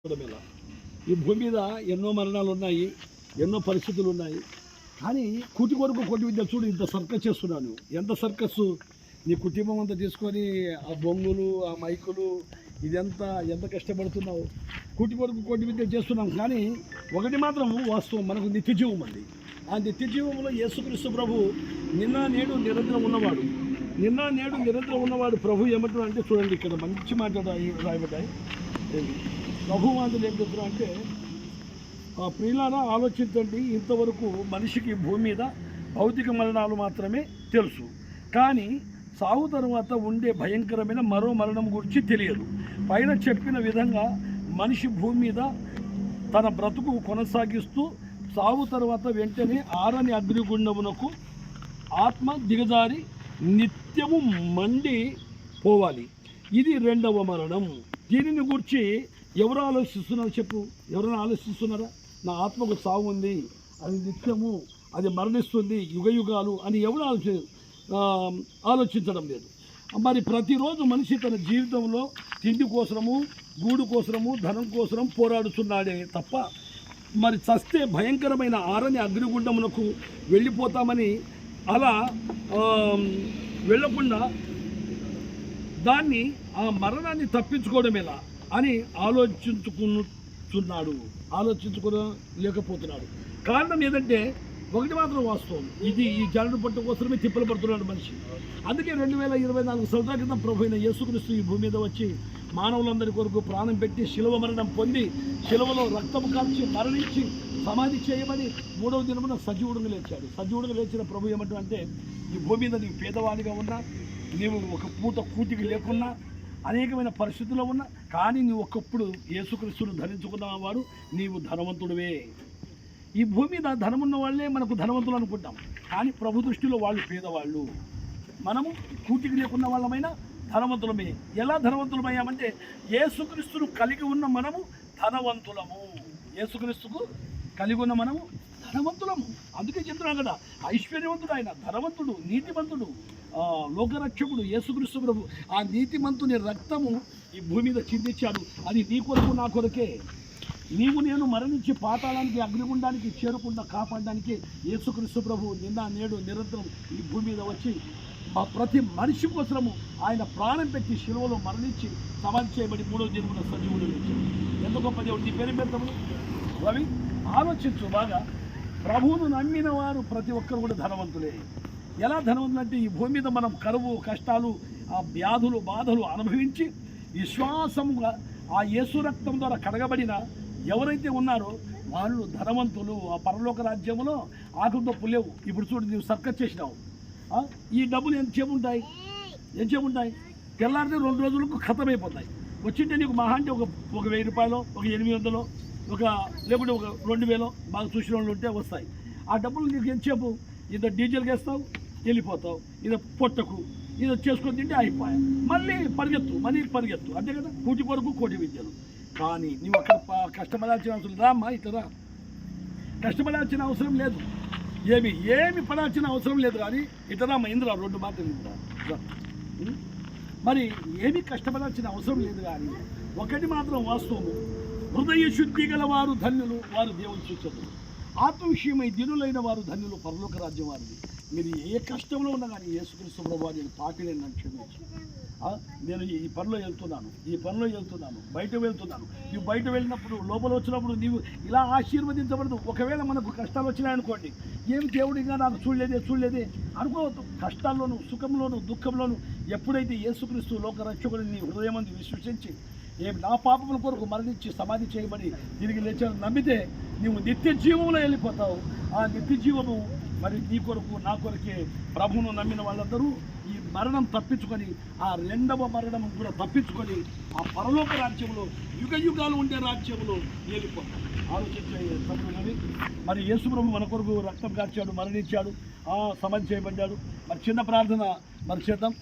ఈ భూమి మీద ఎన్నో మరణాలు ఉన్నాయి, ఎన్నో పరిస్థితులు ఉన్నాయి. కానీ కూటి కొరకు కోటి విద్య చూడు, ఇంత సర్కస్ చేస్తున్నాను. ఎంత సర్కస్! నీ కుటుంబం అంతా తీసుకొని ఆ బొంగులు, ఆ మైకులు, ఎంత కష్టపడుతున్నావు. కూటి కొరకు కోటి విద్య చేస్తున్నాం. కానీ ఒకటి మాత్రం వాస్తవం, మనకు నిత్యజీవం ఉంది. ఆ నిత్యజీవంలో యేసుక్రీస్తు ప్రభు నిన్న నేడు నిరంతరం ఉన్నవాడు. నిన్న నేడు నిరంతరం ఉన్నవాడు ప్రభు ఏమంటున్నా అంటే, చూడండి ఇక్కడ మంచి మాట రాయబడ్డాయి. ప్రభువాదులు ఏం చెప్తున్నారు అంటే, ప్రియులారా ఆలోచించండి, ఇంతవరకు మనిషికి భూమి మీద భౌతిక మరణాలు మాత్రమే తెలుసు. కానీ సావు తర్వాత ఉండే భయంకరమైన మరో మరణం గురించి తెలియదు. పైన చెప్పిన విధంగా మనిషి భూమి మీద తన బ్రతుకు కొనసాగిస్తూ సావు తర్వాత వెంటనే ఆరని అగ్నిగుండమునకు ఆత్మ దిగజారి నిత్యము మండి పోవాలి. ఇది రెండవ మరణం. దీనిని గురించి ఎవరు ఆలోచిస్తున్నారు చెప్పు? ఎవరైనా ఆలోచిస్తున్నారా? నా ఆత్మకు సావు ఉంది, అది నిత్యము, అది మరణిస్తుంది యుగయుగాలు అని ఎవరు ఆలోచించడం లేదు. మరి ప్రతిరోజు మనిషి తన జీవితంలో తిండి కోసము, గూడు కోసము, ధనం కోసం పోరాడుతున్నాడే తప్ప మరి చస్తే భయంకరమైన ఆరని అగ్నిగుండమునకు వెళ్ళిపోతామని అలా వెళ్ళకుండా దాన్ని ఆ మరణాన్ని తప్పించుకోవడం ఎలా అని ఆలోచించుకోలేకపోతున్నాడు. కారణం ఏదంటే, ఒకటి మాత్రం వాస్తవం, ఇది ఈ జనన పట్టు కోసమే తిప్పలు పడుతున్నాడు మనిషి. అందుకే 2024 సంవత్సరాల క్రితం ప్రభు అయిన యేసుక్రీస్తు ఈ భూమి మీద వచ్చి మానవులందరి కొరకు ప్రాణం పెట్టి శిలువ మరణం పొంది, శిలువలో రక్తం కాల్చి మరణించి సమాధి చేయబడి 3వ దినమున సజీవుడుగా లేచాడు. సజీవుడుగా లేచిన ప్రభు ఏమంటూ అంటే, ఈ భూమి మీద నీవు పేదవాడిగా ఉన్నా, నీవు ఒక పూట కూటికి లేకున్నా, అనేకమైన పరిస్థితుల్లో ఉన్నా, కానీ నీవు ఒకప్పుడు యేసుక్రీస్తును ధరించుకున్నవాడు, నీవు ధనవంతుడివే. ఈ భూమి మీద ధనమున్న వాళ్ళే మనకు ధనవంతులు అనుకుంటాం, కానీ ప్రభు దృష్టిలో వాళ్ళు పేదవాళ్ళు. మనము కూటికి లేకున్న వాళ్ళమైనా ధనవంతులమే. ఎలా ధనవంతులమయ్యామంటే, యేసుక్రీస్తును కలిగి ఉన్న మనము ధనవంతులము. యేసుక్రీస్తుకు కలిగి ఉన్న మనము ధనవంతులము. అందుకే చెప్తున్నాం కదా, ఐశ్వర్యవంతుడు ఆయన, ధనవంతుడు, నీతిమంతుడు, లోకరక్షకుడు యేసుక్రీస్తు ప్రభు. ఆ నీతిమంతుని రక్తము ఈ భూమి మీద చిందించాడు. అది నీ కొరకు, నా కొరకే. నీవు నేను మరణించి పాతాళానికి, అగ్నిగుండానికి చేరకుండా కాపాడడానికి యేసుక్రీస్తు ప్రభు నిన్న నేడు నిరంతరం ఈ భూమి మీద వచ్చి ప్రతి మనిషి కోసము ఆయన ప్రాణం పెట్టి శిలువలో మరణించి సమాధి చేయబడి 3వ దినమున సజీవుడు లేచాడు. ఎంత గొప్ప దేవుడు! నీ పేరు పెడతాము రవి. ఆలోచించు బాగా. ప్రభువును నమ్మిన వారు ప్రతి ఒక్కరు కూడా ధనవంతులే. ఎలా ధనవంతులు అంటే, ఈ భూమి మీద మనం కరువు, కష్టాలు, ఆ వ్యాధులు, బాధలు అనుభవించి విశ్వాసముగా ఆ యేసు రక్తం ద్వారా కడగబడిన ఎవరైతే ఉన్నారో వాళ్ళు ధనవంతులు. ఆ పరలోక రాజ్యంలో ఆకులు తప్పు లేవు. ఇప్పుడు చూడు, నువ్వు సర్కస్ చేసినావు, ఈ డబ్బులు ఎంతసేపుంటాయి? తెల్లారితే 2 రోజులకు ఖతమైపోతాయి. వచ్చింటే నీకు మహా అంటే ఒక 1000 రూపాయలు, ఒక 800, లేకుంటే ఒక 2000 బాగా చూసిన వాళ్ళు ఉంటే వస్తాయి. ఆ డబ్బులు నీకు ఎంతసేపు? ఇంత డీజిల్కి వేస్తావు, వెళ్ళిపోతావు, ఇది పొట్టకు, ఇది చేసుకొని తింటే అయిపోయాయి. మళ్ళీ పరిగెత్తు, అంతే కదా. కూటి కొరకు కోటి విద్యలు. కానీ నువ్వు అక్కడ కష్టపడాల్సిన అవసరం రామ్మా, ఇట్లా కష్టపడాల్సిన అవసరం లేదు, ఏమి పడాల్సిన అవసరం లేదు. కానీ ఇట్లా మహేంద్ర 2 మాటలు మరి ఏమి కష్టపడాల్సిన అవసరం లేదు. కానీ ఒకటి మాత్రం వాస్తవము, హృదయ శుద్ధి గల వారు ధన్యులు, వారు దేవుని చూచరు. ఆత్మ విషయమై దినులైన వారు ధన్యులు, పరలోక రాజ్యం వారిది. మీరు ఏ కష్టంలో ఉన్నా కానీ యేసుక్రీస్తు ప్రభు నేను పాపిని నన్ను క్షమించు, నేను ఈ పనిలో వెళ్తున్నాను, బయట వెళ్తున్నాను. నువ్వు బయట వెళ్ళినప్పుడు, లోపల వచ్చినప్పుడు నీవు ఇలా ఆశీర్వదించబడదు. ఒకవేళ మనకు కష్టాలు వచ్చినాయనుకోండి, ఏమి దేవుడిగా నాకు చూడలేదే అనుకోవద్దు. కష్టాల్లోనూ, సుఖంలోనూ, దుఃఖంలోనూ ఎప్పుడైతే యేసుక్రీస్తు లోక రక్షకుడిని నీ హృదయమందు విశ్వసించి, నా పాపముల కొరకు మరణించి సమాధి చేయబడి తిరిగి లేచాను నమ్మితే నీవు నిత్య జీవంలో వెళ్ళిపోతావు. ఆ నిత్య జీవము మరి నీ కొరకు, నా కొరకే. ప్రభువును నమ్మిన వాళ్ళందరూ ఈ మరణం తప్పించుకొని, ఆ రెండవ మరణం కూడా తప్పించుకొని ఆ పరలోక రాజ్యంలో, యుగాలు ఉండే రాజ్యంలో వెళ్ళిపోతాం. ఆలోచించే తమ్ముడు. మరి యేసు ప్రభు మన కొరకు రక్తం కార్చాడు, మరణించాడు, సమాధి చేయబడ్డాడు. మరి చిన్న ప్రార్థన మరి చేద్దాం.